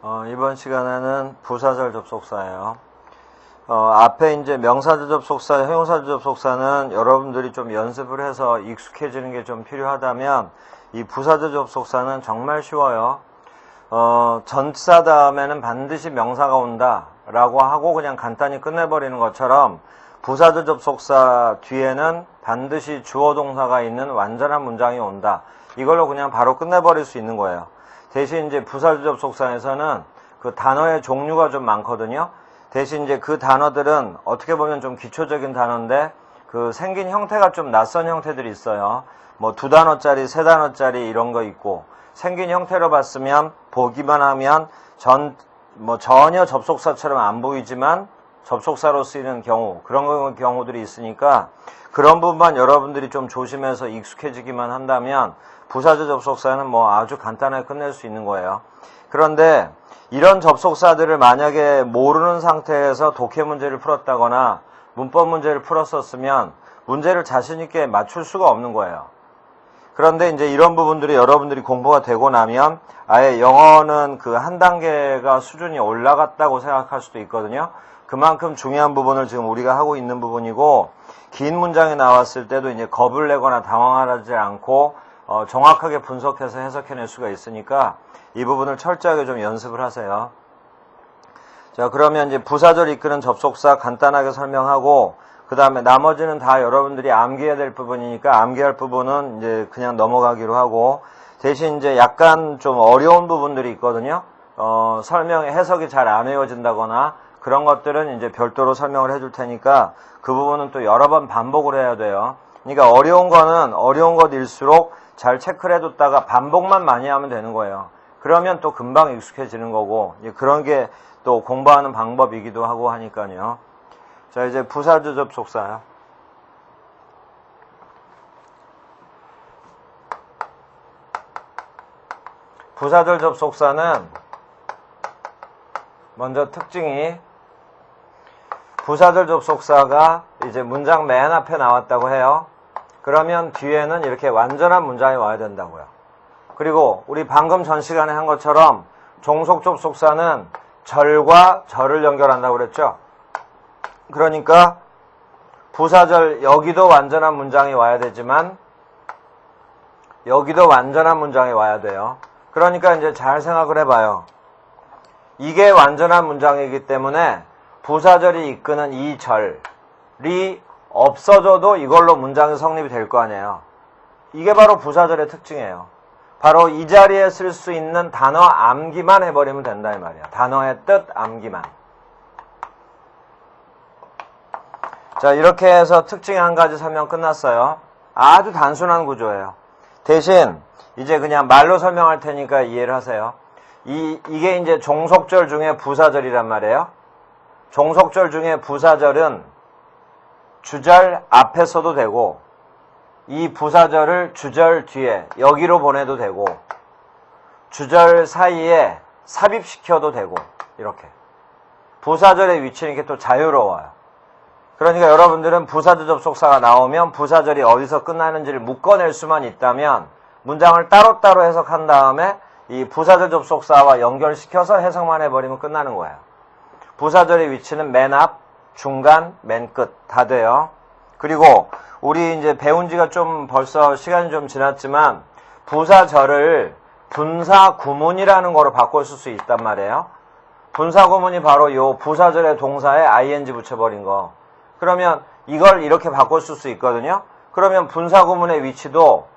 이번 시간에는 부사절 접속사예요. 앞에 이제 명사절 접속사, 형용사절 접속사는 여러분들이 좀 연습을 해서 익숙해지는 게 좀 필요하다면 이 부사절 접속사는 정말 쉬워요. 전치사 다음에는 반드시 명사가 온다 라고 하고 그냥 간단히 끝내버리는 것처럼 부사절 접속사 뒤에는 반드시 주어 동사가 있는 완전한 문장이 온다. 이걸로 그냥 바로 끝내버릴 수 있는 거예요. 대신 이제 부사절 접속사에서는 그 단어의 종류가 좀 많거든요. 대신 이제 그 단어들은 어떻게 보면 좀 기초적인 단어인데 그 생긴 형태가 좀 낯선 형태들이 있어요. 뭐 2단어짜리, 3단어짜리 이런 거 있고 생긴 형태로 봤으면 보기만 하면 전혀 접속사처럼 안 보이지만 접속사로 쓰이는 경우, 그런 경우들이 있으니까 그런 부분만 여러분들이 좀 조심해서 익숙해지기만 한다면 부사절 접속사는 뭐 아주 간단하게 끝낼 수 있는 거예요. 그런데 이런 접속사들을 만약에 모르는 상태에서 독해 문제를 풀었다거나 문법 문제를 풀었었으면 문제를 자신 있게 맞출 수가 없는 거예요. 그런데 이제 이런 부분들이 여러분들이 공부가 되고 나면 아예 영어는 그 한 단계가 수준이 올라갔다고 생각할 수도 있거든요. 그만큼 중요한 부분을 지금 우리가 하고 있는 부분이고 긴 문장이 나왔을 때도 이제 겁을 내거나 당황하지 않고 정확하게 분석해서 해석해낼 수가 있으니까 이 부분을 철저하게 좀 연습을 하세요. 자, 그러면 이제 부사절 이끄는 접속사 간단하게 설명하고 그 다음에 나머지는 다 여러분들이 암기해야 될 부분이니까 암기할 부분은 이제 그냥 넘어가기로 하고 대신 이제 약간 좀 어려운 부분들이 있거든요. 해석이 잘 안 외워진다거나 그런 것들은 이제 별도로 설명을 해줄 테니까 그 부분은 또 여러 번 반복을 해야 돼요. 그러니까 어려운 거는 어려운 것일수록 잘 체크를 해뒀다가 반복만 많이 하면 되는 거예요. 그러면 또 금방 익숙해지는 거고 그런 게 또 공부하는 방법이기도 하고 하니까요. 자, 이제 부사절 접속사요. 부사절 접속사는 먼저 특징이 부사절 접속사가 이제 문장 맨 앞에 나왔다고 해요. 그러면 뒤에는 이렇게 완전한 문장이 와야 된다고요. 그리고 우리 방금 전 시간에 한 것처럼 종속 접속사는 절과 절을 연결한다고 그랬죠. 그러니까 부사절 여기도 완전한 문장이 와야 되지만 여기도 완전한 문장이 와야 돼요. 그러니까 이제 잘 생각을 해봐요. 이게 완전한 문장이기 때문에 부사절이 이끄는 이 절이 없어져도 이걸로 문장이 성립이 될 거 아니에요. 이게 바로 부사절의 특징이에요. 바로 이 자리에 쓸 수 있는 단어 암기만 해버리면 된다 이 말이야. 단어의 뜻 암기만. 자, 이렇게 해서 특징 한 가지 설명 끝났어요. 아주 단순한 구조예요. 대신 이제 그냥 말로 설명할 테니까 이해를 하세요. 이게 이제 종속절 중에 부사절이란 말이에요. 종속절 중에 부사절은 주절 앞에 써도 되고 이 부사절을 주절 뒤에 여기로 보내도 되고 주절 사이에 삽입시켜도 되고 이렇게 부사절의 위치는 이렇게 또 자유로워요. 그러니까 여러분들은 부사절 접속사가 나오면 부사절이 어디서 끝나는지를 묶어낼 수만 있다면 문장을 따로따로 해석한 다음에 이 부사절 접속사와 연결시켜서 해석만 해버리면 끝나는 거예요. 부사절의 위치는 맨 앞, 중간, 맨 끝 다 돼요. 그리고 우리 이제 배운 지가 좀 벌써 시간이 좀 지났지만 부사절을 분사구문이라는 거로 바꿔 쓸 수 있단 말이에요. 분사구문이 바로 요 부사절의 동사에 ing 붙여버린 거. 그러면 이걸 이렇게 바꿔 쓸 수 있거든요. 그러면 분사구문의 위치도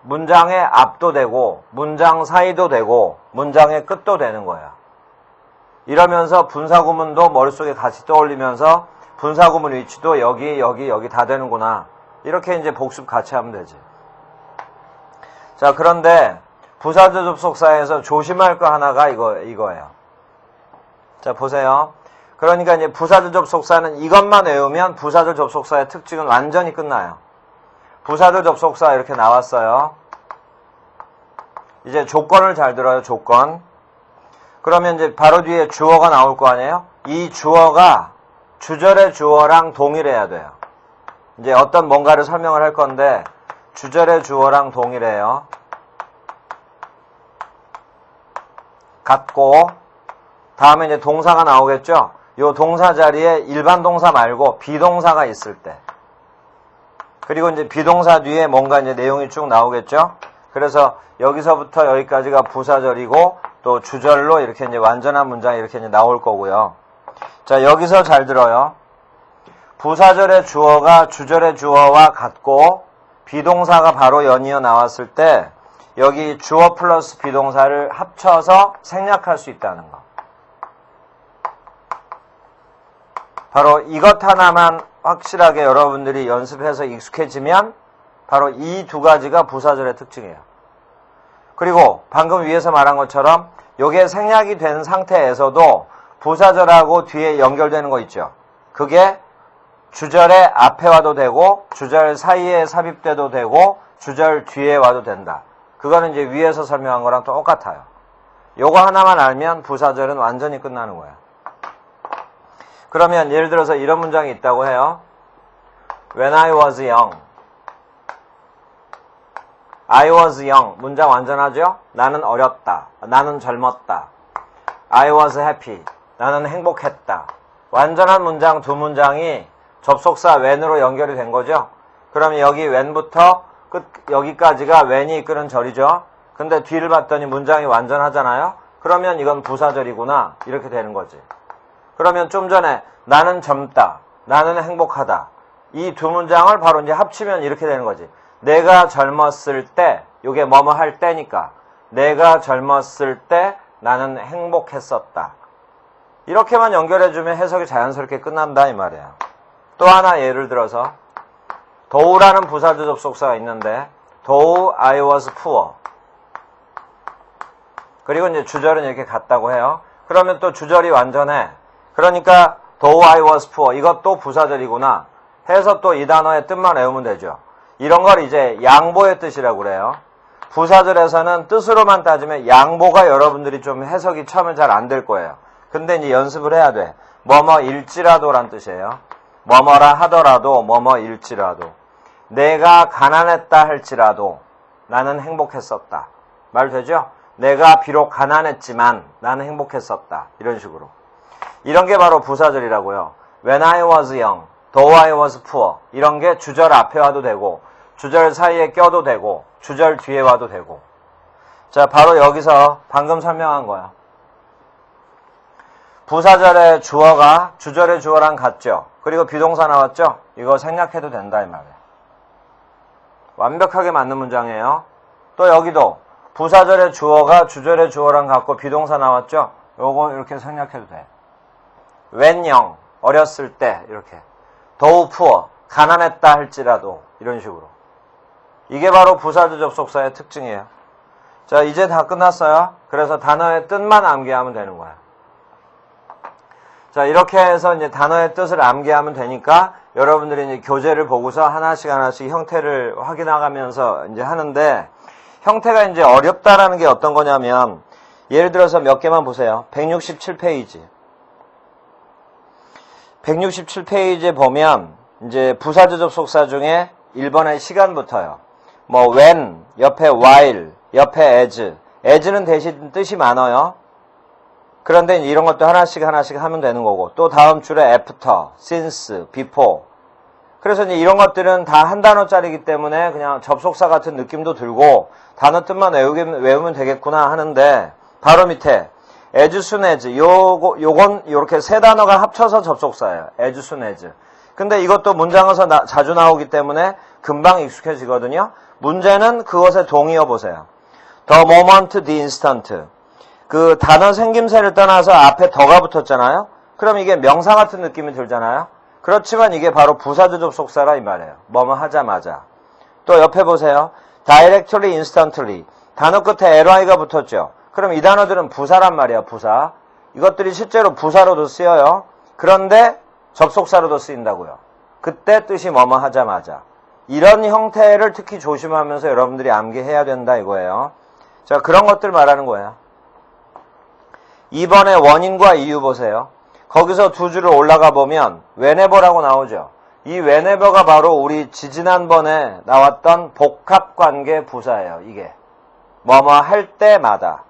문장의 앞도 되고 문장 사이도 되고 문장의 끝도 되는 거예요. 이러면서 분사구문도 머릿속에 같이 떠올리면서 분사구문 위치도 여기 다 되는구나. 이렇게 이제 복습 같이 하면 되지. 자, 그런데 부사절 접속사에서 조심할 거 하나가 이거예요. 자, 보세요. 그러니까 이제 부사절 접속사는 이것만 외우면 부사절 접속사의 특징은 완전히 끝나요. 부사절 접속사 이렇게 나왔어요. 이제 조건을 잘 들어요. 조건. 그러면 이제 바로 뒤에 주어가 나올 거 아니에요? 이 주어가 주절의 주어랑 동일해야 돼요. 이제 어떤 뭔가를 설명을 할 건데 주절의 주어랑 동일해요. 같고 다음에 이제 동사가 나오겠죠? 요 동사 자리에 일반 동사 말고 비동사가 있을 때. 그리고 이제 비동사 뒤에 뭔가 이제 내용이 쭉 나오겠죠? 그래서 여기서부터 여기까지가 부사절이고 또 주절로 이렇게 이제 완전한 문장이 이렇게 이제 나올 거고요. 자, 여기서 잘 들어요. 부사절의 주어가 주절의 주어와 같고 비동사가 바로 연이어 나왔을 때 여기 주어 플러스 비동사를 합쳐서 생략할 수 있다는 거. 바로 이것 하나만 확실하게 여러분들이 연습해서 익숙해지면 바로 이 두 가지가 부사절의 특징이에요. 그리고 방금 위에서 말한 것처럼 이게 생략이 된 상태에서도 부사절하고 뒤에 연결되는 거 있죠. 그게 주절의 앞에 와도 되고 주절 사이에 삽입돼도 되고 주절 뒤에 와도 된다. 그거는 이제 위에서 설명한 거랑 똑같아요. 요거 하나만 알면 부사절은 완전히 끝나는 거야. 그러면 예를 들어서 이런 문장이 있다고 해요. When I was young. I was young. 문장 완전하죠? 나는 어렸다. 나는 젊었다. I was happy. 나는 행복했다. 완전한 문장 두 문장이 접속사 when으로 연결이 된 거죠? 그럼 여기 when부터 여기까지가 when이 이끄는 절이죠? 근데 뒤를 봤더니 문장이 완전하잖아요? 그러면 이건 부사절이구나. 이렇게 되는 거지. 그러면 좀 전에 나는 젊다. 나는 행복하다. 이 두 문장을 바로 이제 합치면 이렇게 되는 거지. 내가 젊었을 때, 요게 뭐뭐 할 때니까. 내가 젊었을 때 나는 행복했었다. 이렇게만 연결해주면 해석이 자연스럽게 끝난다 이 말이야. 또 하나 예를 들어서 thoughla는 부사절 접속사가 있는데 though I was poor. 그리고 이제 주절은 이렇게 같다고 해요. 그러면 또 주절이 완전해. 그러니까 though I was poor 이것도 부사절이구나 해서 또 이 단어의 뜻만 외우면 되죠. 이런 걸 이제 양보의 뜻이라고 그래요. 부사절에서는 뜻으로만 따지면 양보가 여러분들이 좀 해석이 처음에 잘 안 될 거예요. 근데 이제 연습을 해야 돼. 뭐뭐일지라도란 뜻이에요. 뭐뭐라 하더라도 뭐뭐일지라도 내가 가난했다 할지라도 나는 행복했었다. 말 되죠? 내가 비록 가난했지만 나는 행복했었다. 이런 식으로. 이런 게 바로 부사절이라고요. When I was young, though I was poor. 이런 게 주절 앞에 와도 되고 주절 사이에 껴도 되고 주절 뒤에 와도 되고. 자, 바로 여기서 방금 설명한 거야. 부사절의 주어가 주절의 주어랑 같죠. 그리고 비동사 나왔죠. 이거 생략해도 된다 이 말이에요. 완벽하게 맞는 문장이에요. 또 여기도 부사절의 주어가 주절의 주어랑 같고 비동사 나왔죠. 요거 이렇게 생략해도 돼. when young, 어렸을 때 이렇게. though poor, 가난했다 할지라도 이런 식으로. 이게 바로 부사절 접속사의 특징이에요. 자, 이제 다 끝났어요. 그래서 단어의 뜻만 암기하면 되는 거야. 자, 이렇게 해서 이제 단어의 뜻을 암기하면 되니까 여러분들이 이제 교재를 보고서 하나씩 형태를 확인하면서 이제 하는데 형태가 이제 어렵다라는 게 어떤 거냐면 예를 들어서 몇 개만 보세요. 167페이지. 167페이지에 보면 이제 부사절 접속사 중에 1번의 시간부터요. 뭐 when, 옆에 while, 옆에 as. as는 대신 뜻이 많아요. 그런데 이런 것도 하나씩 하면 되는 거고 또 다음 줄에 after, since, before. 그래서 이제 이런 것들은 다 한 단어짜리이기 때문에 그냥 접속사 같은 느낌도 들고 단어 뜻만 외우면 되겠구나 하는데 바로 밑에 as soon as 요건 요렇게 세 단어가 합쳐서 접속사예요. as soon as. 근데 이것도 문장에서 자주 나오기 때문에 금방 익숙해지거든요. 문제는 그것의 동의어 보세요. the moment, the instant. 그 단어 생김새를 떠나서 앞에 더가 붙었잖아요. 그럼 이게 명사 같은 느낌이 들잖아요. 그렇지만 이게 바로 부사절 접속사라 이 말이에요. 뭐뭐 하자마자. 또 옆에 보세요. directly, instantly. 단어 끝에 ly가 붙었죠. 그럼 이 단어들은 부사란 말이에요. 부사. 이것들이 실제로 부사로도 쓰여요. 그런데 접속사로도 쓰인다고요. 그때 뜻이 뭐뭐 하자마자. 이런 형태를 특히 조심하면서 여러분들이 암기해야 된다 이거예요. 자, 그런 것들 말하는 거예요. 2번의 원인과 이유 보세요. 거기서 두 줄을 올라가 보면 whenever라고 나오죠. 이 whenever가 바로 우리 지지난번에 나왔던 복합관계 부사예요. 이게 뭐뭐 할 때마다.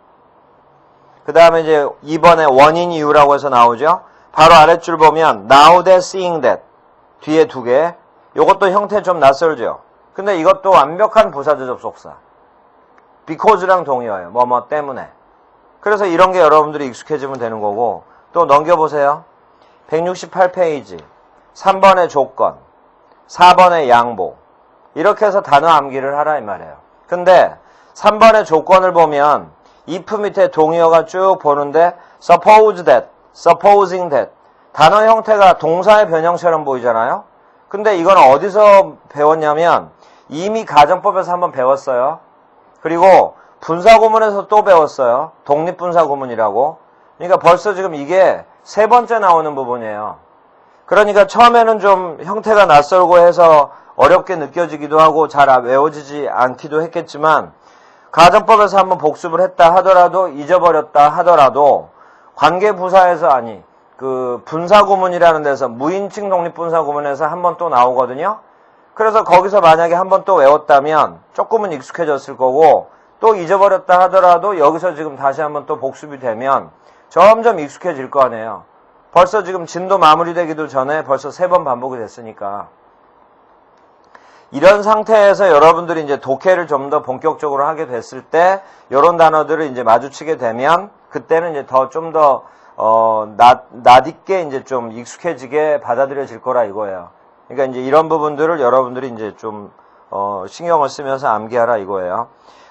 그 다음에 이제 2번에 원인 이유라고 해서 나오죠. 바로 아랫줄 보면 now that, seeing that 뒤에 두 개. 요것도 형태 좀 낯설죠. 근데 이것도 완벽한 부사절 접속사. because랑 동의어예요. 뭐뭐 때문에. 그래서 이런 게 여러분들이 익숙해지면 되는 거고. 또 넘겨보세요. 168페이지 3번의 조건, 4번의 양보. 이렇게 해서 단어 암기를 하라 이 말이에요. 근데 3번의 조건을 보면 if 밑에 동의어가 쭉 보는데 suppose that, supposing that 단어 형태가 동사의 변형처럼 보이잖아요. 근데 이건 어디서 배웠냐면 이미 가정법에서 한번 배웠어요. 그리고 분사구문에서 또 배웠어요. 독립분사구문이라고. 그러니까 벌써 지금 이게 세 번째 나오는 부분이에요. 그러니까 처음에는 좀 형태가 낯설고 해서 어렵게 느껴지기도 하고 잘 외워지지 않기도 했겠지만 가정법에서 한번 복습을 했다 하더라도 잊어버렸다 하더라도 관계부사에서 그 분사구문이라는 데서 무인칭 독립분사구문에서 한번 또 나오거든요. 그래서 거기서 만약에 한번 또 외웠다면 조금은 익숙해졌을 거고 또 잊어버렸다 하더라도 여기서 지금 다시 한번 또 복습이 되면 점점 익숙해질 거 아니에요. 벌써 지금 진도 마무리되기도 전에 벌써 3번 반복이 됐으니까. 이런 상태에서 여러분들이 이제 독해를 좀 더 본격적으로 하게 됐을 때 이런 단어들을 이제 마주치게 되면 그때는 이제 좀 더 낯익게 이제 좀 익숙해지게 받아들여질 거라 이거예요. 그러니까 이제 이런 부분들을 여러분들이 이제 좀 신경을 쓰면서 암기하라 이거예요.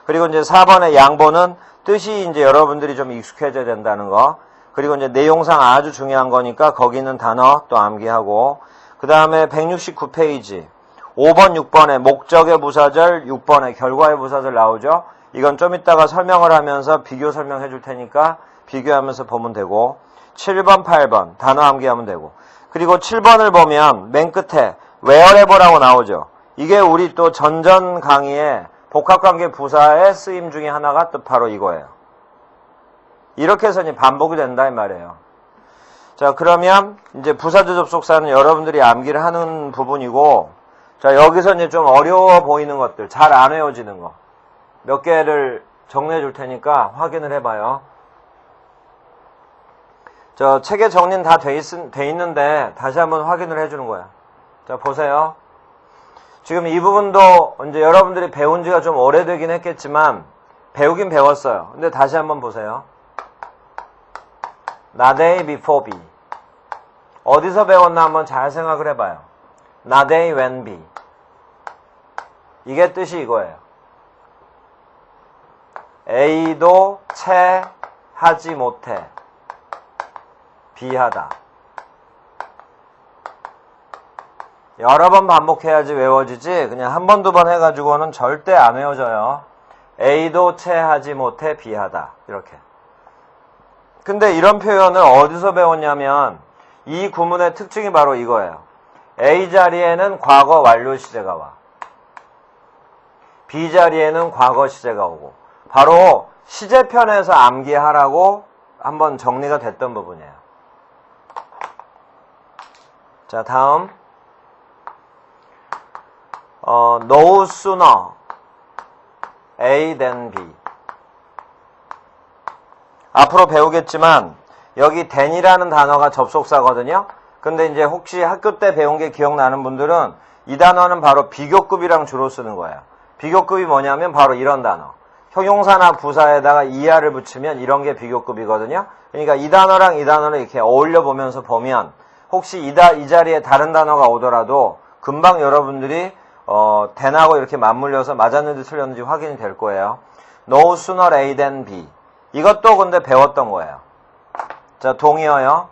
그리고 이제 4번의 양보는 뜻이 이제 여러분들이 좀 익숙해져야 된다는 거. 그리고 이제 내용상 아주 중요한 거니까 거기 있는 단어 또 암기하고. 그 다음에 169페이지 5번, 6번에 목적의 부사절, 6번에 결과의 부사절 나오죠. 이건 좀 이따가 설명을 하면서 비교 설명해 줄 테니까 비교하면서 보면 되고 7번, 8번 단어 암기하면 되고 그리고 7번을 보면 맨 끝에 wherever라고 나오죠. 이게 우리 또 전전 강의에 복합관계 부사의 쓰임 중에 하나가 또 바로 이거예요. 이렇게 해서 이제 반복이 된다 이 말이에요. 자, 그러면 이제 부사절 접속사는 여러분들이 암기를 하는 부분이고 자, 여기서 이제 좀 어려워 보이는 것들, 잘 안 외워지는 거 몇 개를 정리해 줄 테니까 확인을 해봐요. 저 책에 정리는 다 돼 있는데 다시 한번 확인을 해주는 거야. 자, 보세요. 지금 이 부분도 이제 여러분들이 배운 지가 좀 오래되긴 했겠지만 배우긴 배웠어요. 근데 다시 한번 보세요. Not A before B. 어디서 배웠나 한번 잘 생각을 해봐요. Not A when B. 이게 뜻이 이거예요. A도 채 하지 못해. B하다. 여러 번 반복해야지 외워지지 그냥 한 번, 두 번 해가지고는 절대 안 외워져요. A도 채 하지 못해 B하다. 이렇게. 근데 이런 표현을 어디서 배웠냐면 이 구문의 특징이 바로 이거예요. A 자리에는 과거 완료 시제가 와. B 자리에는 과거 시제가 오고 바로 시제편에서 암기하라고 한번 정리가 됐던 부분이에요. 자, 다음 no sooner A than B. 앞으로 배우겠지만 여기 than이라는 단어가 접속사거든요. 근데 이제 혹시 학교 때 배운 게 기억나는 분들은 이 단어는 바로 비교급이랑 주로 쓰는 거예요. 비교급이 뭐냐면 바로 이런 단어. 형용사나 부사에다가 이하를 붙이면 이런 게 비교급이거든요. 그러니까 이 단어랑 이 단어를 이렇게 어울려 보면서 보면 혹시 이 자리에 다른 단어가 오더라도 금방 여러분들이 than하고 이렇게 맞물려서 맞았는지 틀렸는지 확인이 될 거예요. No sooner A than B. 이것도 근데 배웠던 거예요. 자, 동의어요.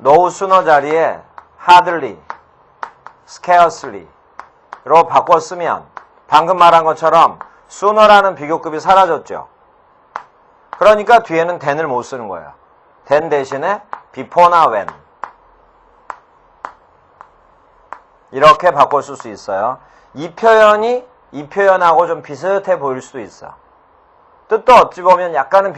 No sooner 자리에 hardly, scarcely로 바꿔 쓰면 방금 말한 것처럼 sooner라는 비교급이 사라졌죠. 그러니까 뒤에는 than을 못 쓰는 거예요. than 대신에 before나 when. 이렇게 바꿔 쓸 수 있어요. 이 표현이 이 표현하고 좀 비슷해 보일 수도 있어. 뜻도 어찌 보면 약간은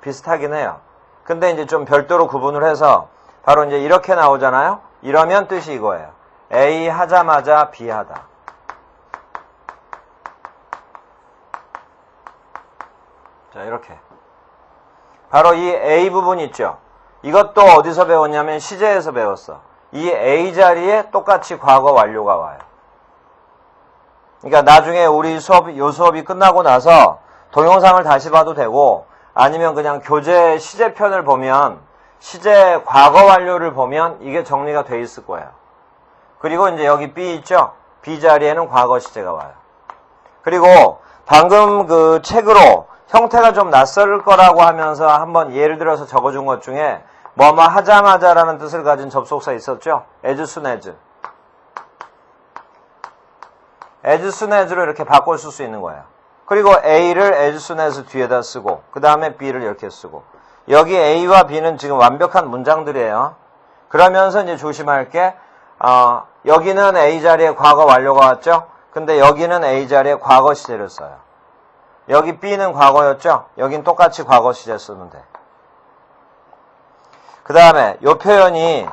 비슷하긴 해요. 근데 이제 좀 별도로 구분을 해서 바로 이제 이렇게 나오잖아요. 이러면 뜻이 이거예요. A 하자마자 B 하다. 자, 이렇게. 바로 이 A 부분 있죠. 이것도 어디서 배웠냐면 시제에서 배웠어. 이 A 자리에 똑같이 과거 완료가 와요. 그러니까 나중에 우리 요 수업이 끝나고 나서 동영상을 다시 봐도 되고, 아니면 그냥 교재 시제편을 보면, 시제 과거 완료를 보면 이게 정리가 돼 있을 거예요. 그리고 이제 여기 B 있죠? B 자리에는 과거 시제가 와요. 그리고 방금 그 책으로 형태가 좀 낯설 거라고 하면서 한번 예를 들어서 적어준 것 중에 뭐뭐 하자마자라는 뜻을 가진 접속사 있었죠? as soon as. as soon as로 이렇게 바꿔 쓸 수 있는 거예요. 그리고 A를 as soon as 뒤에다 쓰고, 그 다음에 B를 이렇게 쓰고. 여기 A와 B는 지금 완벽한 문장들이에요. 그러면서 이제 조심할 게, 여기는 A 자리에 과거 완료가 왔죠? 근데 여기는 A 자리에 과거 시제를 써요. 여기 B는 과거였죠? 여긴 똑같이 과거 시제 쓰면 돼. 그 다음에 이 표현이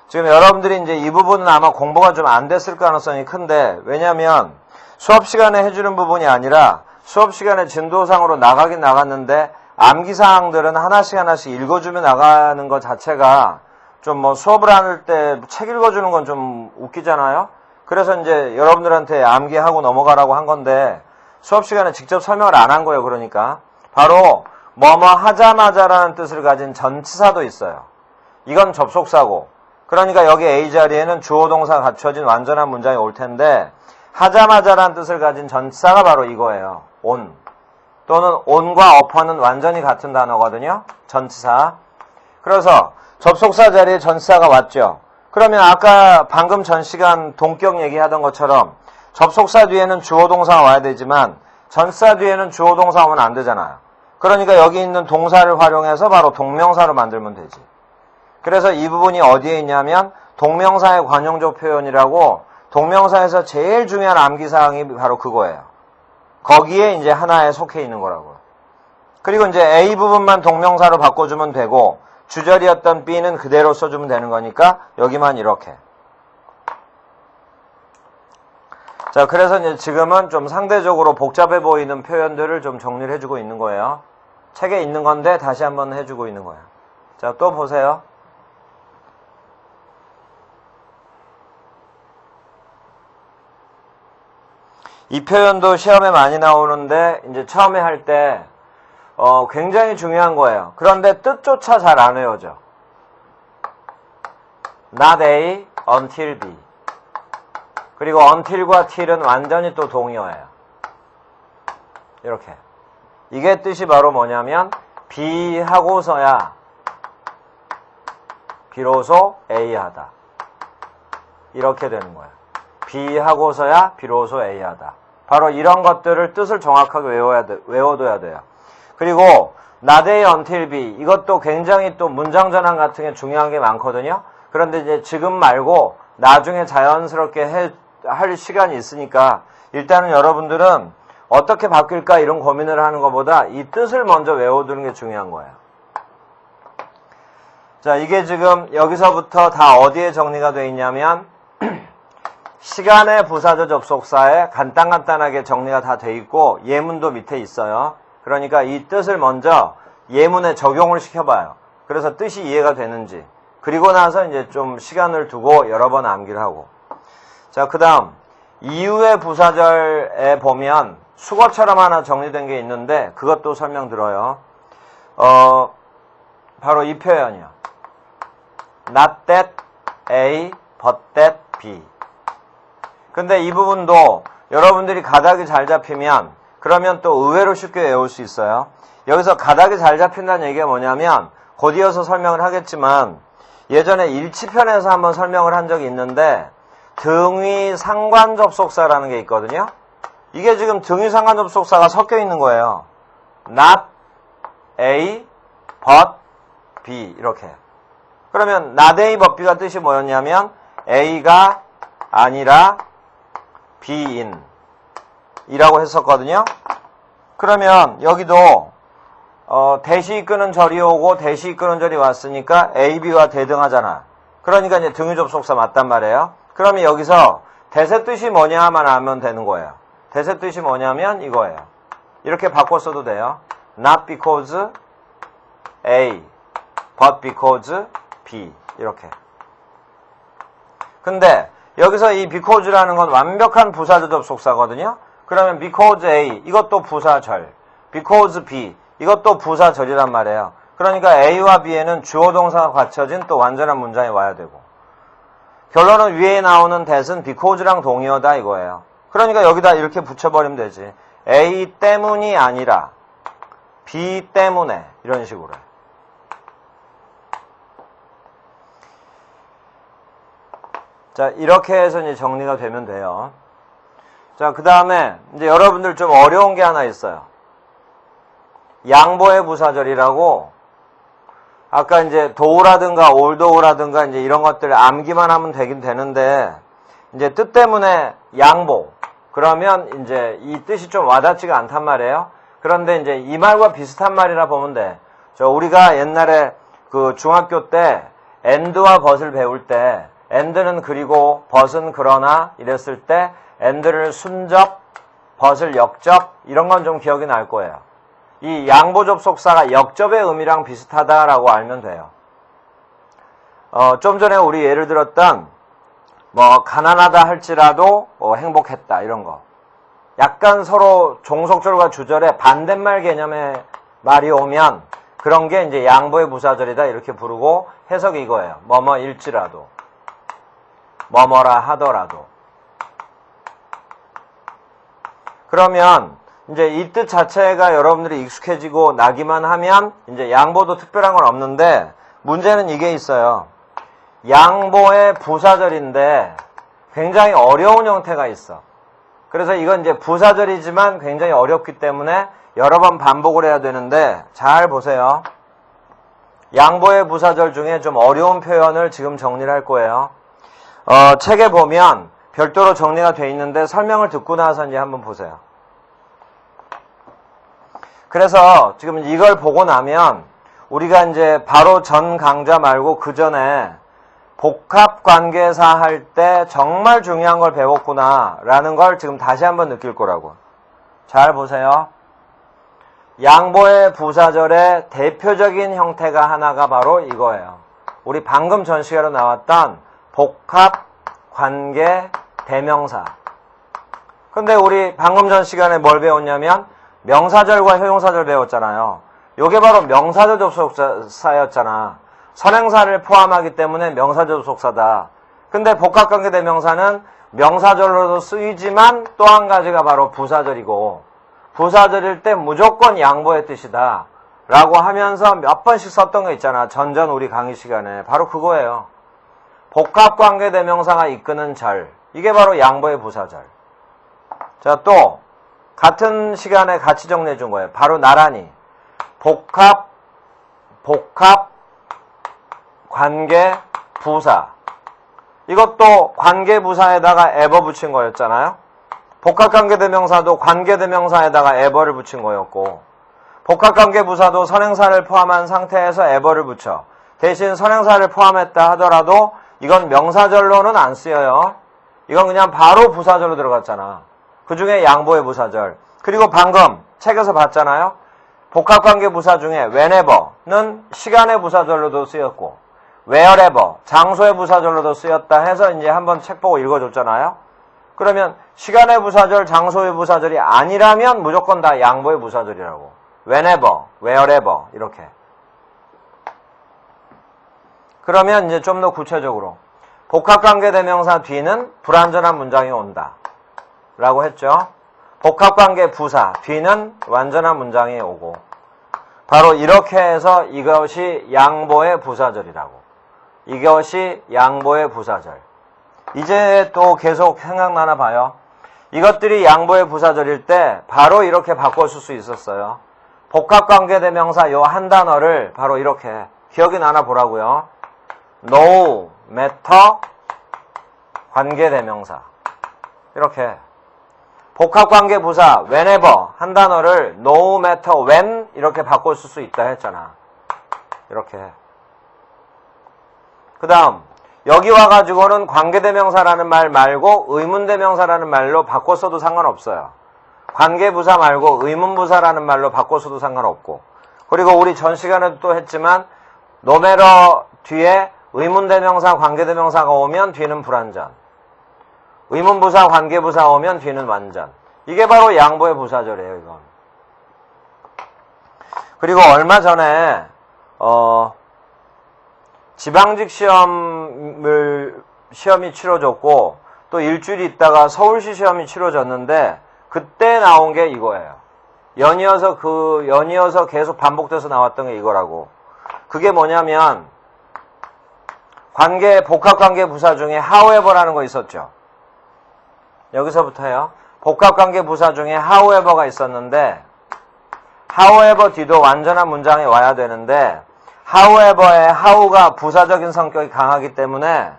지금 여러분들이 이제 이 부분은 아마 공부가 좀 안 됐을 가능성이 큰데, 왜냐면 수업 시간에 해주는 부분이 아니라 수업 시간에 진도상으로 나가긴 나갔는데 암기사항들은 하나씩 읽어주며 나가는 것 자체가 좀 뭐 수업을 할 때 책 읽어주는 건 좀 웃기잖아요? 그래서 이제 여러분들한테 암기하고 넘어가라고 한 건데 수업 시간에 직접 설명을 안 한 거예요. 그러니까 바로 뭐뭐 하자마자라는 뜻을 가진 전치사도 있어요. 이건 접속사고, 그러니까 여기 A 자리에는 주어 동사가 갖춰진 완전한 문장이 올 텐데, 하자마자라는 뜻을 가진 전치사가 바로 이거예요. on. 또는 on과 upon은 완전히 같은 단어거든요. 전치사. 그래서 접속사 자리에 전치사가 왔죠. 그러면 아까 방금 전 시간 동격 얘기하던 것처럼 접속사 뒤에는 주어 동사가 와야 되지만 전치사 뒤에는 주어 동사가 오면 안 되잖아요. 그러니까 여기 있는 동사를 활용해서 바로 동명사로 만들면 되지. 그래서 이 부분이 어디에 있냐면 동명사의 관용적 표현이라고, 동명사에서 제일 중요한 암기사항이 바로 그거예요. 거기에 이제 하나에 속해 있는 거라고요. 그리고 이제 A 부분만 동명사로 바꿔주면 되고, 주절이었던 B는 그대로 써주면 되는 거니까 여기만 이렇게. 자, 그래서 이제 지금은 좀 상대적으로 복잡해 보이는 표현들을 좀 정리를 해주고 있는 거예요. 책에 있는 건데 다시 한번 해주고 있는 거예요. 자, 또 보세요. 이 표현도 시험에 많이 나오는데 이제 처음에 할 때 굉장히 중요한 거예요. 그런데 뜻조차 잘 안 외워져. Not A, until B. 그리고 until과 till은 완전히 또 동의어예요. 이렇게. 이게 뜻이 바로 뭐냐면 B 하고서야 비로소 A 하다. 이렇게 되는 거예요. B 하고서야 비로소 A 하다. 바로 이런 것들을 뜻을 정확하게 외워둬야 돼요. 그리고 not A until B, 이것도 굉장히 또 문장 전환 같은 게 중요한 게 많거든요. 그런데 이제 지금 말고 나중에 자연스럽게 할 시간이 있으니까 일단은 여러분들은 어떻게 바뀔까 이런 고민을 하는 것보다 이 뜻을 먼저 외워두는 게 중요한 거예요. 자, 이게 지금 여기서부터 다 어디에 정리가 되어 있냐면 시간의 부사절 접속사에 간단하게 정리가 다 돼 있고 예문도 밑에 있어요. 그러니까 이 뜻을 먼저 예문에 적용을 시켜봐요. 그래서 뜻이 이해가 되는지. 그리고 나서 이제 좀 시간을 두고 여러 번 암기를 하고. 자, 그 다음 이후의 부사절에 보면 수거처럼 하나 정리된 게 있는데 그것도 설명드려요. 바로 이 표현이요. Not that A, but that B. 근데 이 부분도 여러분들이 가닥이 잘 잡히면 그러면 또 의외로 쉽게 외울 수 있어요. 여기서 가닥이 잘 잡힌다는 얘기가 뭐냐면 곧 이어서 설명을 하겠지만 예전에 일치편에서 한번 설명을 한 적이 있는데 등위 상관 접속사라는 게 있거든요. 이게 지금 등위 상관 접속사가 섞여 있는 거예요. Not A, but B 이렇게. 그러면 not A, but B가 뜻이 뭐였냐면 A가 아니라 B인 이라고 했었거든요. 그러면 여기도 대시 이끄는 절이 오고 대시 이끄는 절이 왔으니까 A, B와 대등하잖아. 그러니까 이제 등위 접속사 맞단 말이에요. 그러면 여기서 대세 뜻이 뭐냐만 알면 되는 거예요. 대세 뜻이 뭐냐면 이거예요. 이렇게 바꿔 써도 돼요. Not because A, but because B 이렇게. 근데 여기서 이 because라는 건 완벽한 부사절 접속사거든요. 그러면 because A 이것도 부사절, because B 이것도 부사절이란 말이에요. 그러니까 A와 B에는 주어 동사가 갖춰진 또 완전한 문장이 와야 되고, 결론은 위에 나오는 that은 because랑 동의어다 이거예요. 그러니까 여기다 이렇게 붙여버리면 되지. A 때문이 아니라 B 때문에 이런 식으로. 자, 이렇게 해서 이제 정리가 되면 돼요. 자, 그 다음에 이제 여러분들 좀 어려운 게 하나 있어요. 양보의 부사절이라고, 아까 이제 도우라든가 올도우라든가 이제 이런 것들 암기만 하면 되긴 되는데, 이제 뜻 때문에 양보. 그러면 이제 이 뜻이 좀 와닿지가 않단 말이에요. 그런데 이제 이 말과 비슷한 말이라 보면 돼. 우리가 옛날에 그 중학교 때 and와 but을 배울 때, and는 그리고 but은 그러나 이랬을 때 and를 순접, but을 역접 이런 건 좀 기억이 날 거예요. 이 양보 접속사가 역접의 의미랑 비슷하다라고 알면 돼요. 좀 전에 우리 예를 들었던 뭐 가난하다 할지라도 행복했다 이런 거. 약간 서로 종속절과 주절의 반대말 개념의 말이 오면 그런 게 이제 양보의 부사절이다 이렇게 부르고, 해석이 이거예요. 뭐뭐일지라도, 뭐뭐라 하더라도. 그러면 이제 이 뜻 자체가 여러분들이 익숙해지고 나기만 하면 이제 양보도 특별한 건 없는데, 문제는 이게 있어요. 양보의 부사절인데 굉장히 어려운 형태가 있어. 그래서 이건 이제 부사절이지만 굉장히 어렵기 때문에 여러 번 반복을 해야 되는데, 잘 보세요. 양보의 부사절 중에 좀 어려운 표현을 지금 정리를 할 거예요. 책에 보면 별도로 정리가 돼 있는데 설명을 듣고 나서 이제 한번 보세요. 그래서 지금 이걸 보고 나면 우리가 이제 바로 전 강좌 말고 그 전에 복합관계사 할 때 정말 중요한 걸 배웠구나 라는 걸 지금 다시 한번 느낄 거라고. 잘 보세요. 양보의 부사절의 대표적인 형태가 하나가 바로 이거예요. 우리 방금 전 시간에 나왔던 복합관계 대명사. 근데 우리 방금 전 시간에 뭘 배웠냐면 명사절과 효용사절 배웠잖아요. 요게 바로 명사절 접속사였잖아. 선행사를 포함하기 때문에 명사절 접속사다. 근데 복합관계 대명사는 명사절로도 쓰이지만 또 한 가지가 바로 부사절이고, 부사절일 때 무조건 양보의 뜻이다 라고 하면서 몇 번씩 썼던 거 있잖아. 전전 우리 강의 시간에. 바로 그거예요. 복합관계 대명사가 이끄는 절, 이게 바로 양보의 부사절. 자, 또 같은 시간에 같이 정리해 준 거예요. 바로 나란히 복합 관계 부사. 이것도 관계 부사에다가 ever 붙인 거였잖아요. 복합관계 대명사도 관계 대명사에다가 ever를 붙인 거였고, 복합관계 부사도 선행사를 포함한 상태에서 ever를 붙여. 대신 선행사를 포함했다 하더라도 이건 명사절로는 안 쓰여요. 이건 그냥 바로 부사절로 들어갔잖아. 그 중에 양보의 부사절. 그리고 방금 책에서 봤잖아요. 복합관계 부사 중에 whenever는 시간의 부사절로도 쓰였고, wherever 장소의 부사절로도 쓰였다 해서 이제 한번 책 보고 읽어줬잖아요. 그러면 시간의 부사절, 장소의 부사절이 아니라면 무조건 다 양보의 부사절이라고. whenever, wherever 이렇게. 그러면 이제 좀 더 구체적으로 복합관계 대명사 뒤는 불완전한 문장이 온다 라고 했죠. 복합관계 부사 뒤는 완전한 문장이 오고, 바로 이렇게 해서 이것이 양보의 부사절이라고. 이것이 양보의 부사절. 이제 또 계속 생각나나 봐요. 이것들이 양보의 부사절일 때 바로 이렇게 바꿔줄 수 있었어요. 복합관계 대명사 요 한 단어를 바로 이렇게 기억이 나나 보라고요. no matter 관계 대명사. 이렇게 복합관계 부사 whenever 한 단어를 no matter when 이렇게 바꿔줄 수 있다 했잖아. 이렇게. 그 다음 여기 와가지고는 관계대명사라는 말 말고 의문대명사라는 말로 바꿔 써도 상관없어요. 관계부사 말고 의문부사라는 말로 바꿔 써도 상관없고, 그리고 우리 전 시간에도 또 했지만 노매러 뒤에 의문대명사, 관계대명사가 오면 뒤는 불완전. 의문부사, 관계부사 오면 뒤는 완전. 이게 바로 양보의 부사절이에요, 이건. 그리고 얼마 전에 지방직 시험이 치러졌고 또 일주일 있다가 서울시 시험이 치러졌는데 그때 나온 게 이거예요. 연이어서 계속 반복돼서 나왔던 게 이거라고. 그게 뭐냐면 복합관계 부사 중에 however라는 거 있었죠. 여기서부터요. 복합관계 부사 중에 however가 있었는데 however 뒤도 완전한 문장에 와야 되는데 however의 how가 부사적인 성격이 강하기 때문에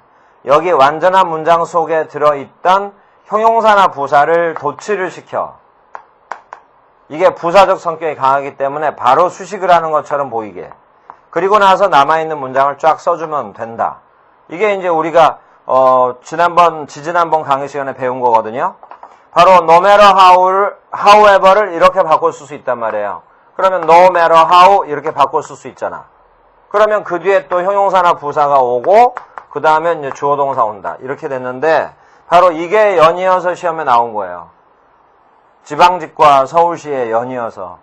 여기 완전한 문장 속에 들어있던 형용사나 부사를 도치를 시켜. 이게 부사적 성격이 강하기 때문에 바로 수식을 하는 것처럼 보이게. 그리고 나서 남아있는 문장을 쫙 써주면 된다. 이게 이제 우리가 지지난번 강의 시간에 배운 거거든요. 바로 no matter however를 이렇게 바꿔 쓸 수 있단 말이에요. 그러면 no matter how 이렇게 바꿔 쓸 수 있잖아. 그러면 그 뒤에 또 형용사나 부사가 오고 그 다음에 이제 주어 동사 온다. 이렇게 됐는데 바로 이게 연이어서 시험에 나온 거예요. 지방직과 서울시에 연이어서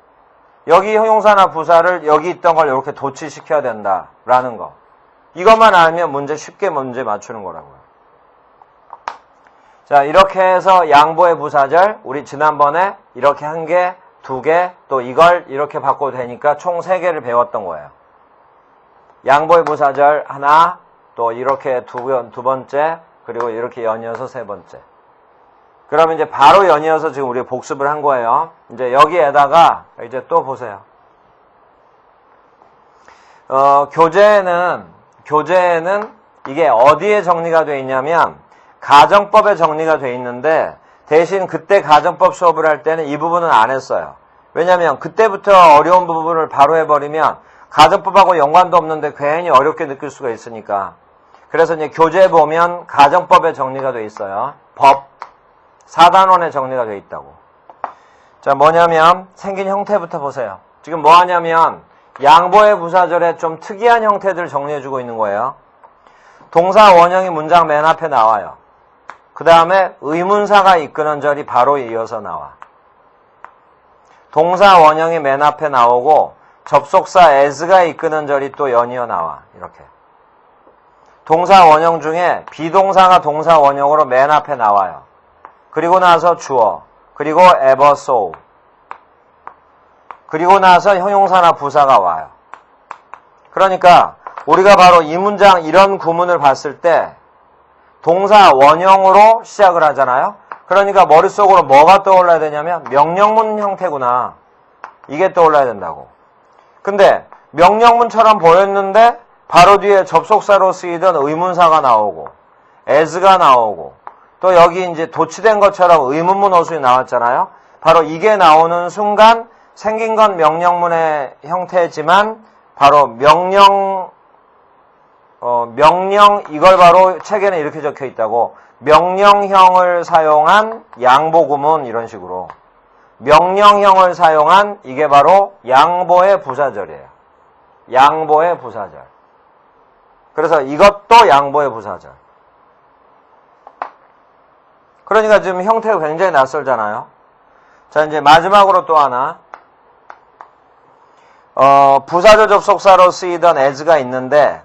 여기 형용사나 부사를 여기 있던 걸 이렇게 도치시켜야 된다라는 거. 이것만 알면 쉽게 문제 맞추는 거라고요. 자, 이렇게 해서 양보의 부사절 우리 지난번에 이렇게 1개, 2개, 또 이걸 이렇게 바꿔도 되니까 총 3개를 배웠던 거예요. 양보의 부사절 하나, 또 이렇게 두 번째, 그리고 이렇게 연이어서 3번째. 그러면 이제 바로 연이어서 지금 우리가 복습을 한 거예요. 이제 여기에다가 이제 또 보세요. 교재에는 이게 어디에 정리가 되어 있냐면 가정법에 정리가 되어 있는데 대신 그때 가정법 수업을 할 때는 이 부분은 안 했어요. 왜냐면 그때부터 어려운 부분을 바로 해버리면 가정법하고 연관도 없는데 괜히 어렵게 느낄 수가 있으니까. 그래서 이제 교재에 보면 가정법에 정리가 되어 있어요. 법 4단원에 정리가 되어 있다고. 자, 뭐냐면 생긴 형태부터 보세요. 지금 뭐 하냐면 양보의 부사절에 좀 특이한 형태들을 정리해주고 있는 거예요. 동사 원형이 문장 맨 앞에 나와요. 그 다음에 의문사가 이끄는 절이 바로 이어서 나와. 동사 원형이 맨 앞에 나오고 접속사 as가 이끄는 절이 또 연이어 나와. 이렇게. 동사 원형 중에 비동사가 동사 원형으로 맨 앞에 나와요. 그리고 나서 주어, 그리고 ever so, 그리고 나서 형용사나 부사가 와요. 그러니까 우리가 바로 이 문장 이런 구문을 봤을 때 동사 원형으로 시작을 하잖아요. 그러니까 머릿속으로 뭐가 떠올라야 되냐면 명령문 형태구나. 이게 떠올라야 된다고. 근데 명령문처럼 보였는데 바로 뒤에 접속사로 쓰이던 의문사가 나오고 as가 나오고 또 여기 이제 도치된 것처럼 의문문 어순이 나왔잖아요. 바로 이게 나오는 순간 생긴 건 명령문의 형태지만 바로 명령 이걸 바로 책에는 이렇게 적혀 있다고. 명령형을 사용한 양보구문 이런 식으로. 명령형을 사용한 이게 바로 양보의 부사절이에요. 양보의 부사절. 그래서 이것도 양보의 부사절. 그러니까 지금 형태가 굉장히 낯설잖아요. 자, 이제 마지막으로 또 하나. 부사절 접속사로 쓰이던 as가 있는데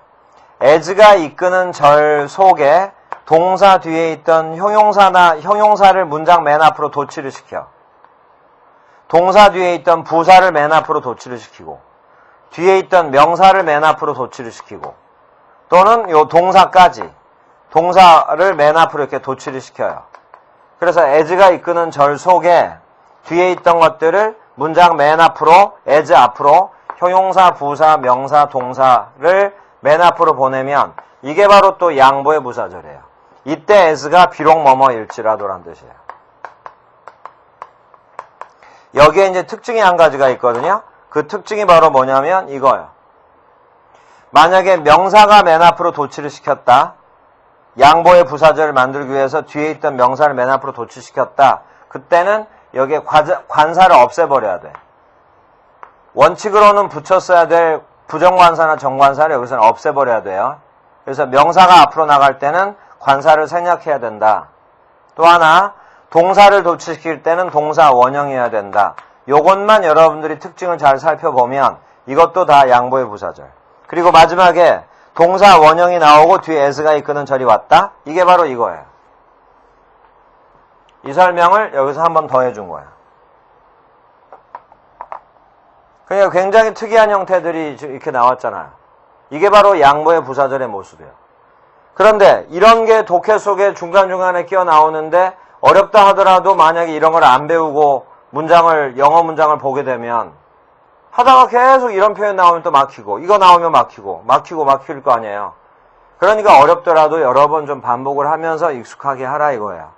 as가 이끄는 절 속에 동사 뒤에 있던 형용사를 문장 맨 앞으로 도치를 시켜. 동사 뒤에 있던 부사를 맨 앞으로 도치를 시키고 뒤에 있던 명사를 맨 앞으로 도치를 시키고 또는 요 동사까지 동사를 맨 앞으로 이렇게 도치를 시켜요. 그래서 as가 이끄는 절 속에 뒤에 있던 것들을 문장 맨 앞으로 as 앞으로 형용사, 부사, 명사, 동사를 맨 앞으로 보내면 이게 바로 또 양보의 부사절이에요. 이때 as가 비록 뭐뭐일지라도란 뜻이에요. 여기에 이제 특징이 한 가지가 있거든요. 그 특징이 바로 뭐냐면 이거예요. 만약에 명사가 맨 앞으로 도치를 시켰다. 양보의 부사절을 만들기 위해서 뒤에 있던 명사를 맨 앞으로 도치시켰다. 그때는 여기에 관사를 없애버려야 돼. 원칙으로는 붙였어야 될 부정관사나 정관사를 여기서는 없애버려야 돼요. 그래서 명사가 앞으로 나갈 때는 관사를 생략해야 된다. 또 하나, 동사를 도출시킬 때는 동사 원형이어야 된다. 요것만 여러분들이 특징을 잘 살펴보면 이것도 다 양보의 부사절. 그리고 마지막에 동사 원형이 나오고 뒤에 as가 이끄는 절이 왔다. 이게 바로 이거예요. 이 설명을 여기서 한 번 더 해준 거야. 그러니까 굉장히 특이한 형태들이 이렇게 나왔잖아요. 이게 바로 양보의 부사절의 모습이에요. 그런데 이런 게 독해 속에 중간중간에 끼어 나오는데 어렵다 하더라도 만약에 이런 걸 안 배우고 영어 문장을 보게 되면 하다가 계속 이런 표현 나오면 또 막히고 이거 나오면 막힐 거 아니에요. 그러니까 어렵더라도 여러 번 좀 반복을 하면서 익숙하게 하라 이거예요.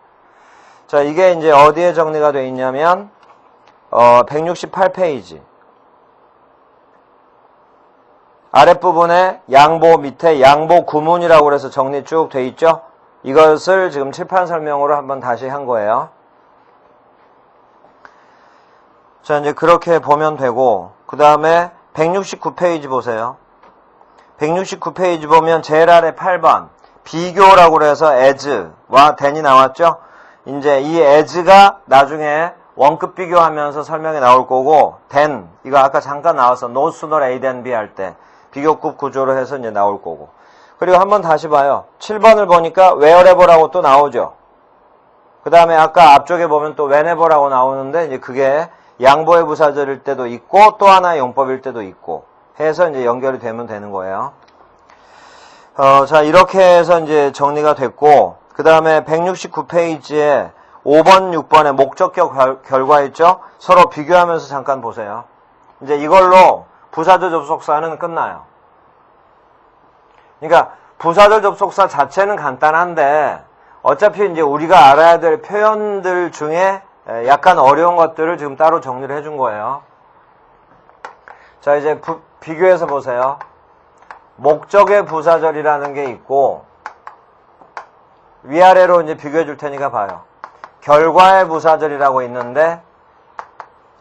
자, 이게 이제 어디에 정리가 되어 있냐면 168페이지 아랫부분에 양보 밑에 양보 구문이라고 그래서 정리 쭉 돼 있죠. 이것을 지금 칠판 설명으로 한번 다시 한 거예요. 자, 이제 그렇게 보면 되고, 그 다음에 169페이지 보세요. 169페이지 보면 제일 아래 8번 비교라고 그래서 as와 then이 나왔죠. 이제 이 as가 나중에 원급 비교하면서 설명이 나올 거고, then 이거 아까 잠깐 나왔어. no sooner A than B 할 때 비교급 구조로 해서 이제 나올 거고. 그리고 한번 다시 봐요. 7번을 보니까 wherever라고 또 나오죠. 그 다음에 아까 앞쪽에 보면 또 whenever라고 나오는데 이제 그게 양보의 부사절일 때도 있고 또 하나의 용법일 때도 있고 해서 이제 연결이 되면 되는 거예요. 자, 이렇게 해서 이제 정리가 됐고, 그 다음에 169페이지에 5번, 6번에 목적격 결과 있죠? 서로 비교하면서 잠깐 보세요. 이제 이걸로 부사절 접속사는 끝나요. 그러니까 부사절 접속사 자체는 간단한데 어차피 이제 우리가 알아야 될 표현들 중에 약간 어려운 것들을 지금 따로 정리를 해준 거예요. 자, 이제 비교해서 보세요. 목적의 부사절이라는 게 있고 위아래로 이제 비교해 줄 테니까 봐요. 결과의 부사절이라고 있는데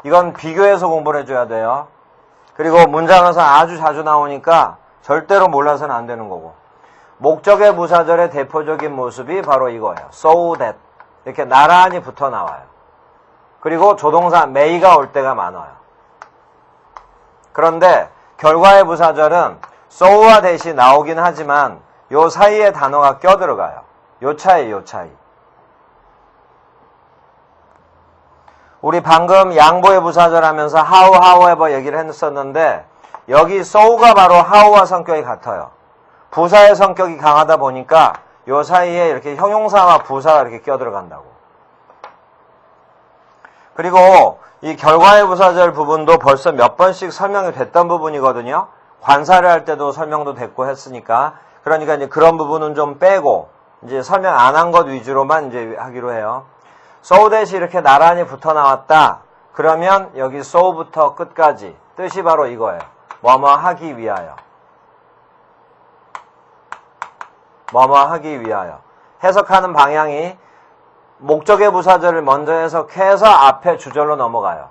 이건 비교해서 공부를 해줘야 돼요. 그리고 문장에서 아주 자주 나오니까 절대로 몰라서는 안 되는 거고. 목적의 부사절의 대표적인 모습이 바로 이거예요. so that 이렇게 나란히 붙어 나와요. 그리고 조동사 may가 올 때가 많아요. 그런데 결과의 부사절은 so와 that이 나오긴 하지만 요 사이에 단어가 껴들어가요. 요 차이. 우리 방금 양보의 부사절 하면서 how, however 얘기를 했었는데 여기 so가 바로 how와 성격이 같아요. 부사의 성격이 강하다 보니까 요 사이에 이렇게 형용사와 부사가 이렇게 껴들어간다고. 그리고 이 결과의 부사절 부분도 벌써 몇 번씩 설명이 됐던 부분이거든요. 관사를 할 때도 설명도 됐고 했으니까. 그러니까 이제 그런 부분은 좀 빼고 이제 설명 안 한 것 위주로만 이제 하기로 해요. so that이 이렇게 나란히 붙어 나왔다. 그러면 여기 so부터 끝까지 뜻이 바로 이거예요. 뭐뭐 하기 위하여. 뭐뭐 하기 위하여. 해석하는 방향이 목적의 부사절을 먼저 해석해서 앞에 주절로 넘어가요.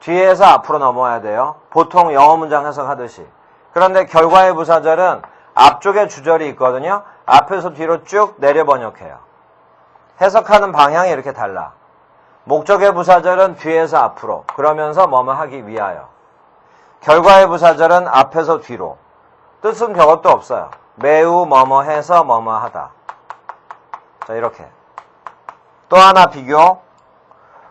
뒤에서 앞으로 넘어야 돼요. 보통 영어 문장 해석하듯이. 그런데 결과의 부사절은 앞쪽에 주절이 있거든요. 앞에서 뒤로 쭉 내려 번역해요. 해석하는 방향이 이렇게 달라. 목적의 부사절은 뒤에서 앞으로. 그러면서 뭐뭐 하기 위하여. 결과의 부사절은 앞에서 뒤로. 뜻은 별것도 없어요. 매우 뭐뭐 해서 뭐뭐 하다. 자, 이렇게. 또 하나 비교.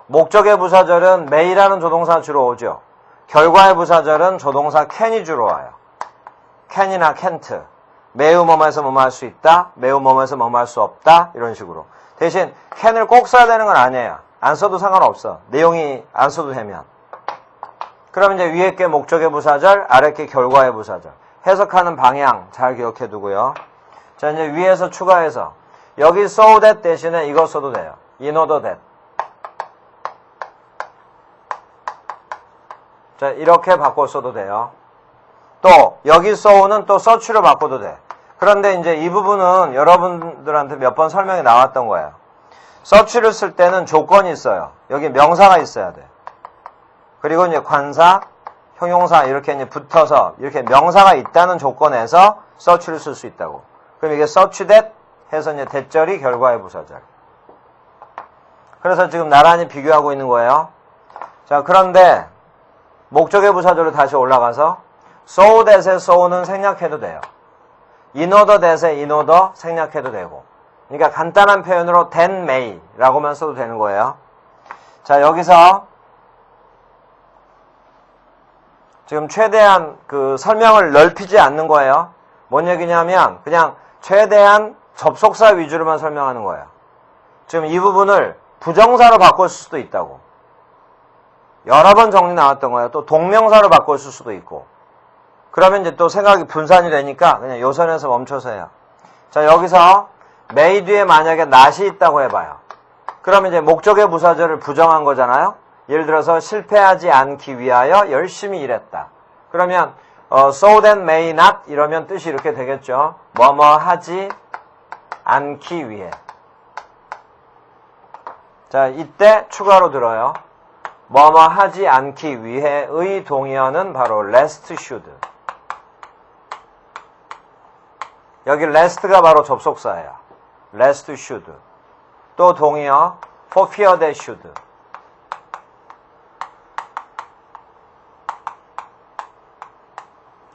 목적의 부사절은 may라는 조동사 주로 오죠. 결과의 부사절은 조동사 can이 주로 와요. can이나 can't. 매우 뭐뭐해서 뭐뭐 할 수 있다. 매우 뭐뭐해서 뭐뭐 할 수 없다. 이런 식으로. 대신 can을 꼭 써야 되는 건 아니에요. 안 써도 상관없어. 내용이 안 써도 되면. 그럼 이제 위에 게 목적의 부사절, 아래 게 결과의 부사절. 해석하는 방향 잘 기억해 두고요. 자, 이제 위에서 추가해서 여기 so that 대신에 이거 써도 돼요. in order that. 자, 이렇게 바꿔 써도 돼요. 또 여기 so는 또 search로 바꿔도 돼. 그런데 이제 이 부분은 여러분들한테 몇 번 설명이 나왔던 거예요. search를 쓸 때는 조건이 있어요. 여기 명사가 있어야 돼. 그리고 이제 관사, 형용사 이렇게 이제 붙어서 이렇게 명사가 있다는 조건에서 search를 쓸 수 있다고. 그럼 이게 search that 해서 이제 대절이 결과의 부사절. 그래서 지금 나란히 비교하고 있는 거예요. 자, 그런데 목적의 부사절로 다시 올라가서 so that의 so는 생략해도 돼요. in order that의 in order 생략해도 되고. 그러니까 간단한 표현으로 that may 라고만 써도 되는 거예요. 자, 여기서 지금 최대한 그 설명을 넓히지 않는 거예요. 뭔 얘기냐면 그냥 최대한 접속사 위주로만 설명하는 거예요. 지금 이 부분을 부정사로 바꿀 수도 있다고. 여러 번 정리 나왔던 거예요. 또 동명사로 바꿀 수도 있고. 그러면 이제 또 생각이 분산이 되니까 그냥 요 선에서 멈춰서 해요. 자, 여기서 may 뒤에 만약에 not이 있다고 해봐요. 그러면 이제 목적의 부사절을 부정한 거잖아요. 예를 들어서 실패하지 않기 위하여 열심히 일했다. 그러면 so that may not 이러면 뜻이 이렇게 되겠죠. 뭐뭐 하지 않기 위해. 자, 이때 추가로 들어요. 뭐뭐 하지 않기 위해의 동의어는 바로 lest should. 여기 lest가 바로 접속사예요. lest should. 또 동의어 for fear that should.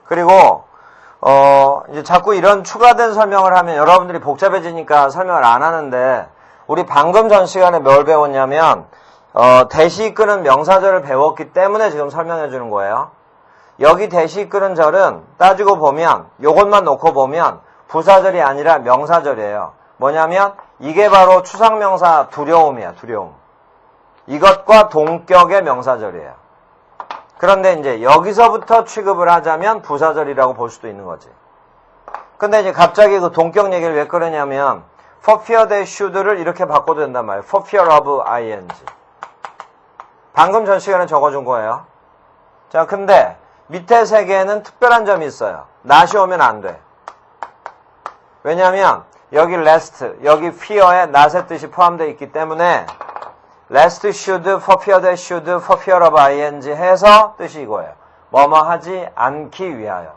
그리고 이제 자꾸 이런 추가된 설명을 하면 여러분들이 복잡해지니까 설명을 안 하는데 우리 방금 전 시간에 뭘 배웠냐면 대시 이끄는 명사절을 배웠기 때문에 지금 설명해 주는 거예요. 여기 대시 이끄는 절은 따지고 보면 요것만 놓고 보면 부사절이 아니라 명사절이에요. 뭐냐면 이게 바로 추상명사 두려움이야. 두려움. 이것과 동격의 명사절이에요. 그런데 이제 여기서부터 취급을 하자면 부사절이라고 볼 수도 있는 거지. 근데 이제 갑자기 그 동격 얘기를 왜 꺼내냐면 for fear that should를 이렇게 바꿔도 된단 말이에요. for fear of ing. 방금 전 시간에 적어준 거예요. 자, 근데 밑에 세 개에는 특별한 점이 있어요. not이 오면 안 돼. 왜냐하면 여기 lest, 여기 fear에 not의 뜻이 포함되어 있기 때문에 lest should, for fear that should, for fear of ing 해서 뜻이 이거예요. 뭐뭐 하지 않기 위하여.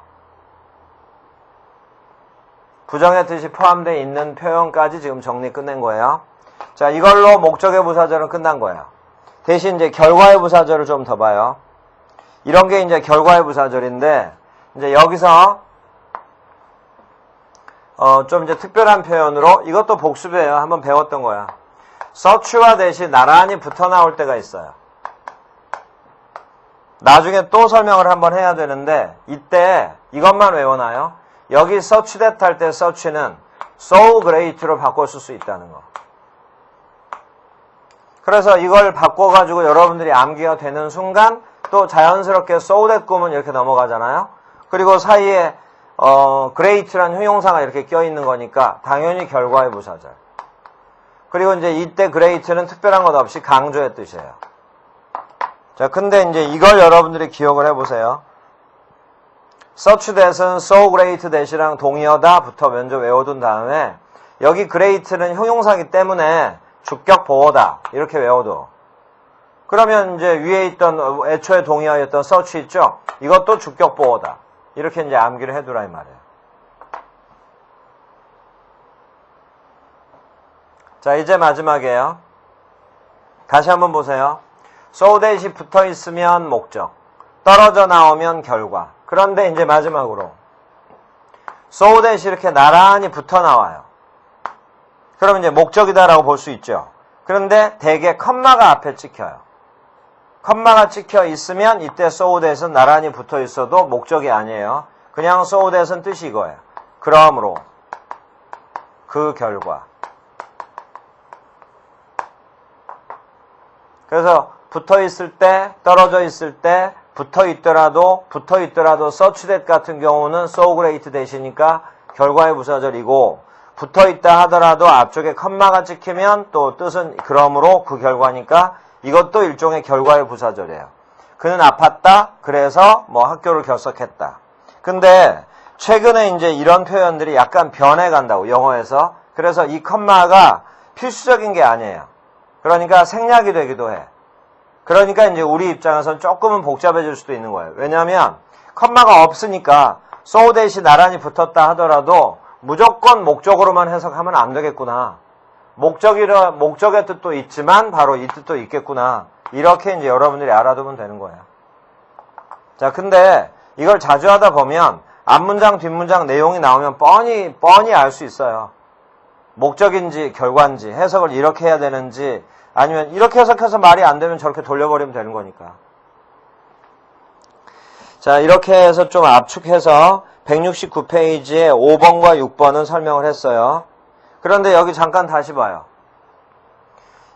부정의 뜻이 포함되어 있는 표현까지 지금 정리 끝낸 거예요. 자, 이걸로 목적의 부사절은 끝난 거예요. 대신 이제 결과의 부사절을 좀 더 봐요. 이런 게 이제 결과의 부사절인데, 이제 여기서, 좀 이제 특별한 표현으로, 이것도 복습이에요. 한번 배웠던 거야. search와 that이 나란히 붙어 나올 때가 있어요. 나중에 또 설명을 한번 해야 되는데, 이때 이것만 외워놔요. 여기 search that 할 때 search는 so great로 바꿔 쓸 수 있다는 거. 그래서 이걸 바꿔가지고 여러분들이 암기가 되는 순간 또 자연스럽게 so that 구문 이렇게 넘어가잖아요. 그리고 사이에 great란 형용사가 이렇게 껴있는 거니까 당연히 결과의 부사절. 그리고 이제 이때 great는 특별한 것 없이 강조의 뜻이에요. 자, 근데 이제 이걸 여러분들이 기억을 해보세요. search that은 so great that이랑 동의어다부터 먼저 외워둔 다음에 여기 great는 형용사이기 때문에 주격 보어다 이렇게 외워둬. 그러면 이제 위에 있던 애초에 동의어였던 search 있죠? 이것도 주격 보어다. 이렇게 이제 암기를 해두라 이 말이에요. 자, 이제 마지막이에요. 다시 한번 보세요. so that이 붙어 있으면 목적, 떨어져 나오면 결과. 그런데 이제 마지막으로 so that이 이렇게 나란히 붙어 나와요. 그러면 이제 목적이다라고 볼 수 있죠. 그런데 대개 컴마가 앞에 찍혀요. 컴마가 찍혀 있으면 이때 so that은 나란히 붙어 있어도 목적이 아니에요. 그냥 so that은 뜻이 이거예요. 그러므로 그 결과. 그래서 붙어 있을 때, 떨어져 있을 때, 붙어 있더라도 search that 같은 경우는 so great that이니까 결과의 부사절이고, 붙어 있다 하더라도 앞쪽에 컴마가 찍히면 또 뜻은 그러므로 그 결과니까 이것도 일종의 결과의 부사절이에요. 그는 아팠다. 그래서 뭐 학교를 결석했다. 근데 최근에 이제 이런 표현들이 약간 변해간다고 영어에서. 그래서 이 컴마가 필수적인 게 아니에요. 그러니까 생략이 되기도 해. 그러니까 이제 우리 입장에서는 조금은 복잡해질 수도 있는 거예요. 왜냐하면 컴마가 없으니까 so that이 나란히 붙었다 하더라도 무조건 목적으로만 해석하면 안 되겠구나. 목적의 뜻도 있지만 바로 이 뜻도 있겠구나. 이렇게 이제 여러분들이 알아두면 되는 거예요. 자, 근데 이걸 자주 하다 보면 앞문장, 뒷문장 내용이 나오면 뻔히 알 수 있어요. 목적인지 결과인지 해석을 이렇게 해야 되는지 아니면 이렇게 해석해서 말이 안 되면 저렇게 돌려버리면 되는 거니까. 자, 이렇게 해서 좀 압축해서 169페이지에 5번과 6번은 설명을 했어요. 그런데 여기 잠깐 다시 봐요.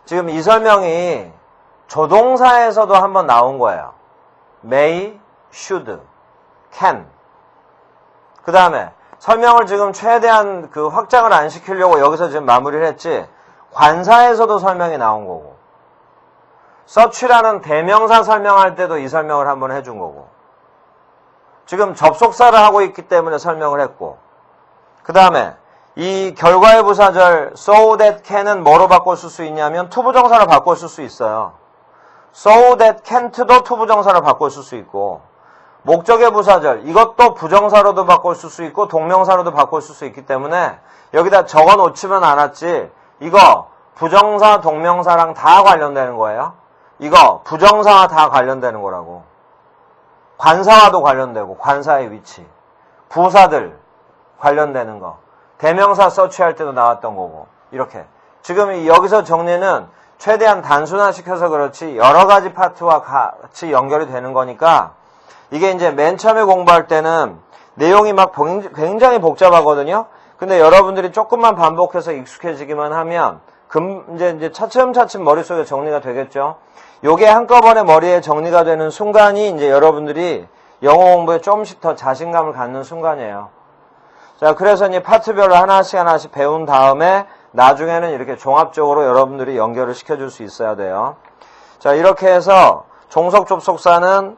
지금 이 설명이 조동사에서도 한번 나온 거예요. may, should, can. 그 다음에 설명을 지금 최대한 그 확장을 안 시키려고 여기서 지금 마무리를 했지, 관사에서도 설명이 나온 거고, such라는 대명사 설명할 때도 이 설명을 한번 해준 거고, 지금 접속사를 하고 있기 때문에 설명을 했고, 그 다음에 이 결과의 부사절 so that can은 뭐로 바꿔 쓸 수 있냐면 투부정사로 바꿔 쓸 수 있어요. so that can't도 투부정사로 바꿔 쓸 수 있고, 목적의 부사절 이것도 부정사로도 바꿔 쓸 수 있고 동명사로도 바꿔 쓸 수 있기 때문에 여기다 적어 놓지만 않았지, 이거 부정사 동명사랑 다 관련되는 거예요. 이거 부정사와 다 관련되는 거라고. 관사와도 관련되고, 관사의 위치, 부사들 관련되는 거, 대명사 서치할 때도 나왔던 거고, 이렇게. 지금 여기서 정리는 최대한 단순화시켜서 그렇지 여러 가지 파트와 같이 연결이 되는 거니까, 이게 이제 맨 처음에 공부할 때는 내용이 막 굉장히 복잡하거든요. 근데 여러분들이 조금만 반복해서 익숙해지기만 하면 이제 차츰차츰 머릿속에 정리가 되겠죠. 요게 한꺼번에 머리에 정리가 되는 순간이 이제 여러분들이 영어 공부에 조금씩 더 자신감을 갖는 순간이에요. 자, 그래서 이제 파트별로 하나씩 배운 다음에 나중에는 이렇게 종합적으로 여러분들이 연결을 시켜줄 수 있어야 돼요. 자, 이렇게 해서 종속 접속사는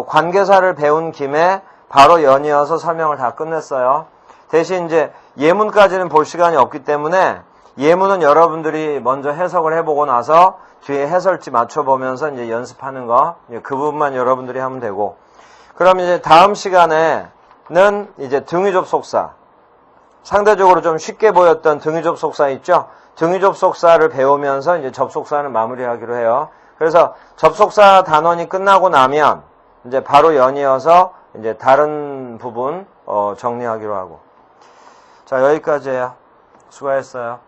관계사를 배운 김에 바로 연이어서 설명을 다 끝냈어요. 대신 이제 예문까지는 볼 시간이 없기 때문에 예문은 여러분들이 먼저 해석을 해보고 나서 뒤에 해설지 맞춰보면서 이제 연습하는 거, 그 부분만 여러분들이 하면 되고, 그럼 이제 다음 시간에는 이제 등위 접속사, 상대적으로 좀 쉽게 보였던 등위 접속사 있죠? 등위 접속사를 배우면서 이제 접속사는 마무리하기로 해요. 그래서 접속사 단원이 끝나고 나면 이제 바로 연이어서 이제 다른 부분 정리하기로 하고. 자, 여기까지예요. 수고했어요.